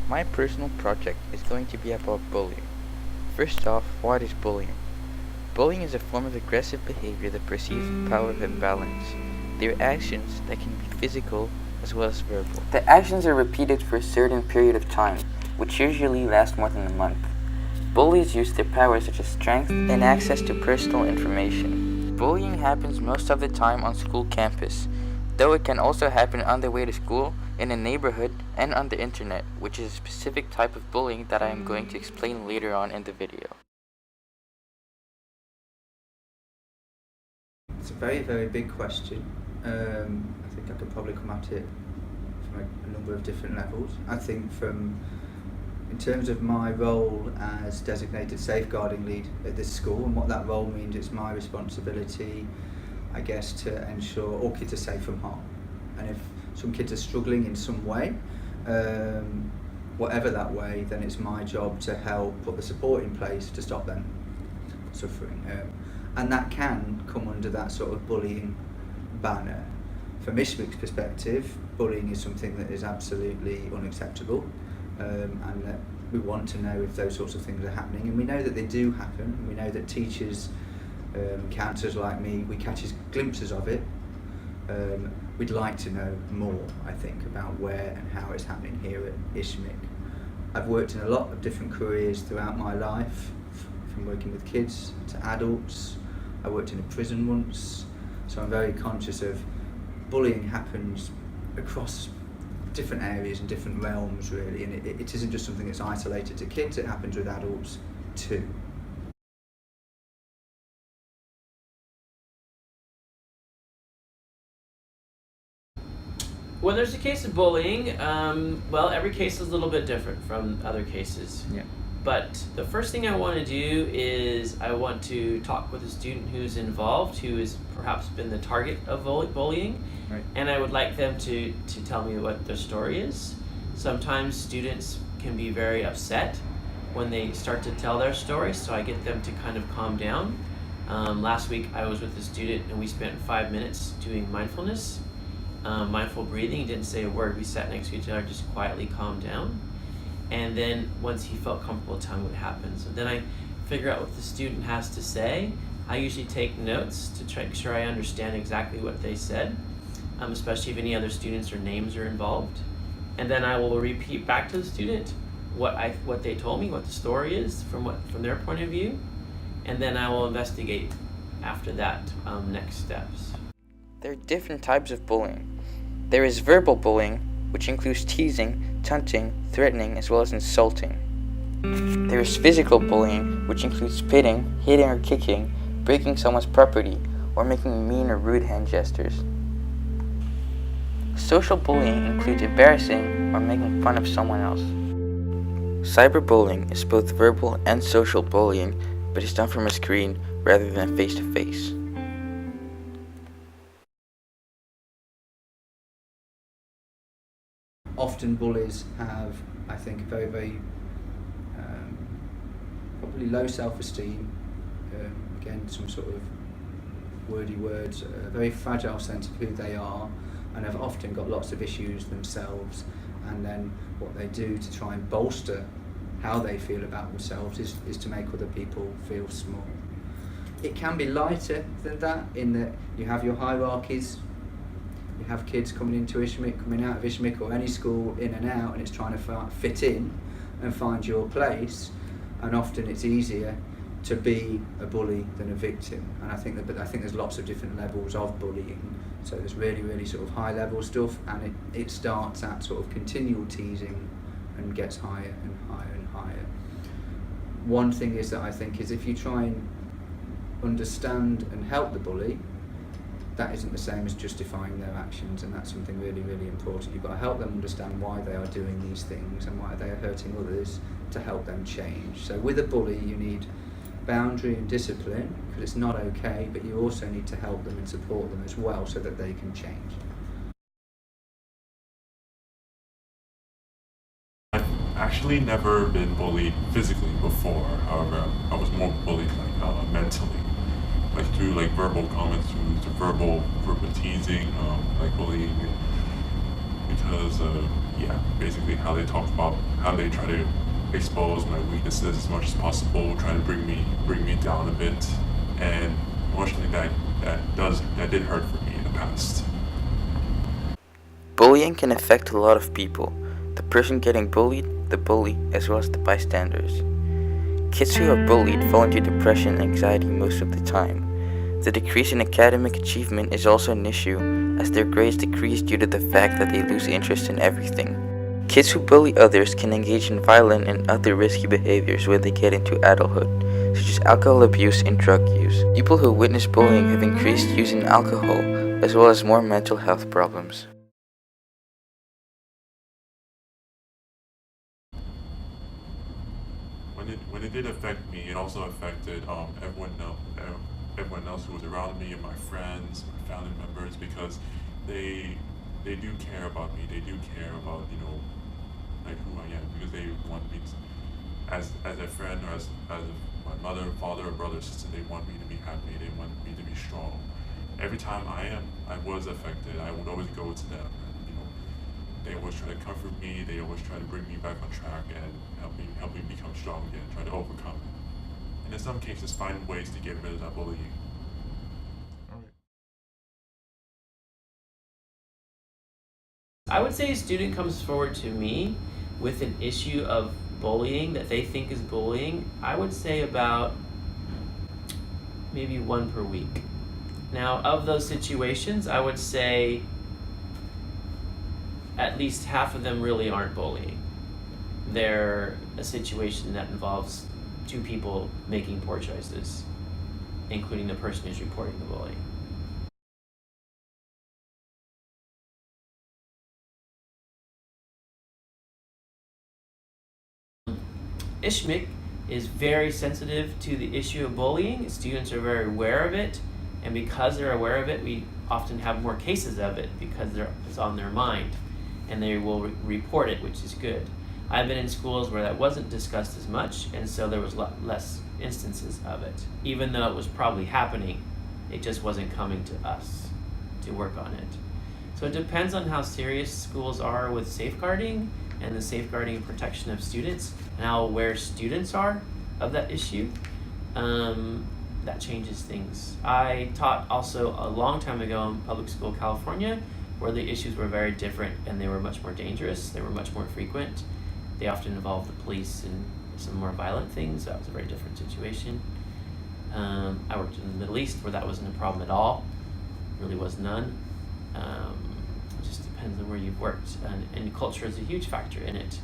My personal project is going to be about bullying. First off, what is bullying? Bullying is a form of aggressive behavior that perceives power imbalance. They are actions that can be physical as well as verbal. The actions are repeated for a certain period of time, which usually lasts more than a month. Bullies use their power such as strength and access to personal information. Bullying happens most of the time on school campus, though it can also happen on the way to school, in a neighborhood, and on the internet, which is a specific type of bullying that I am going to explain later on in the video. It's a very, very big question. I think I could probably come at it from a number of different levels. I think in terms of my role as designated safeguarding lead at this school and what that role means, it's my responsibility, I guess, to ensure all kids are safe from harm. And if some kids are struggling in some way, whatever that way, then it's my job to help put the support in place to stop them suffering. And that can come under that sort of bullying banner. From Ishwick's perspective, bullying is something that is absolutely unacceptable, and that we want to know if those sorts of things are happening, and we know that they do happen. We know that teachers, counsellors like me, we catch glimpses of it. We'd like to know more, I think, about where and how it's happening here at Ishwick. I've worked in a lot of different careers throughout my life, from working with kids to adults. I worked in a prison once, so I'm very conscious of bullying happens across different areas and different realms, really, and it isn't just something that's isolated to kids, it happens with adults too. When there's a case of bullying, well, every case is a little bit different from other cases. Yeah. But the first thing I want to do is I want to talk with a student who's involved, who has perhaps been the target of bullying, Right. and I would like them to tell me what their story is. Sometimes students can be very upset when they start to tell their story, so I get them to kind of calm down. Last week I was with a student and we spent 5 minutes doing mindfulness. Mindful breathing. He didn't say a word. We sat next to each other, just quietly calmed down. And then once he felt comfortable, telling what happened. So then I figure out what the student has to say. I usually take notes to try to make sure I understand exactly what they said, especially if any other students or names are involved. And then I will repeat back to the student what they told me, what the story is from their point of view, and then I will investigate after that next steps. There are different types of bullying. There is verbal bullying, which includes teasing, taunting, threatening, as well as insulting. There is physical bullying, which includes spitting, hitting or kicking, breaking someone's property, or making mean or rude hand gestures. Social bullying includes embarrassing or making fun of someone else. Cyberbullying is both verbal and social bullying, but is done from a screen rather than face to face. Often bullies have, I think, very, very probably low self-esteem, again some sort of wordy words, a very fragile sense of who they are, and have often got lots of issues themselves, and then what they do to try and bolster how they feel about themselves is to make other people feel small. It can be lighter than that, in that you have your hierarchies. You have kids coming into Ishwick, coming out of Ishwick or any school, in and out, and it's trying to fit in and find your place, and often it's easier to be a bully than a victim. And I think there's lots of different levels of bullying. So there's really, really sort of high level stuff, and it starts at sort of continual teasing and gets higher and higher and higher. One thing is that I think is if you try and understand and help the bully, that isn't the same as justifying their actions, and that's something really, really important. You've got to help them understand why they are doing these things and why they are hurting others to help them change. So with a bully, you need boundary and discipline, because it's not okay, but you also need to help them and support them as well so that they can change. I've actually never been bullied physically before. However, I was more bullied mentally, like through verbal comments, through verbal teasing, bullying, because yeah, basically how they talk about how they try to expose my weaknesses as much as possible, try to bring me down a bit, and unfortunately that did hurt for me in the past. Bullying can affect a lot of people. The person getting bullied, the bully, as well as the bystanders. Kids who are bullied fall into depression and anxiety most of the time. The decrease in academic achievement is also an issue, as their grades decrease due to the fact that they lose interest in everything. Kids who bully others can engage in violent and other risky behaviors when they get into adulthood, such as alcohol abuse and drug use. People who witness bullying have increased use in alcohol, as well as more mental health problems. When it did affect me, it also affected everyone else who was around me and my friends, my family members, because they do care about me. They do care about like who I am, because they want me as a friend, or as my mother, father, or brother, sister. They want me to be happy. They want me to be strong. Every time I was affected, I would always go to them. And, they always try to comfort me. They always try to bring me back on track and help me become strong again. Try to overcome it. And in some cases, find ways to get rid of that bullying. I would say a student comes forward to me with an issue of bullying that they think is bullying. I would say about maybe one per week. Now, of those situations, I would say at least half of them really aren't bullying. They're a situation that involves two people making poor choices, including the person who's reporting the bullying. ISHMIC is very sensitive to the issue of bullying. Students are very aware of it, and because they're aware of it, we often have more cases of it because it's on their mind, and they will report it, which is good. I've been in schools where that wasn't discussed as much, and so there was less instances of it. Even though it was probably happening, it just wasn't coming to us to work on it. So it depends on how serious schools are with safeguarding and the safeguarding and protection of students, and how aware students are of that issue. That changes things. I taught also a long time ago in public school California, where the issues were very different and they were much more dangerous. They were much more frequent. They often involved the police and some more violent things. That was a very different situation. I worked in the Middle East where that wasn't a problem at all. Really was none. It just depends on where you've worked, and culture is a huge factor in it.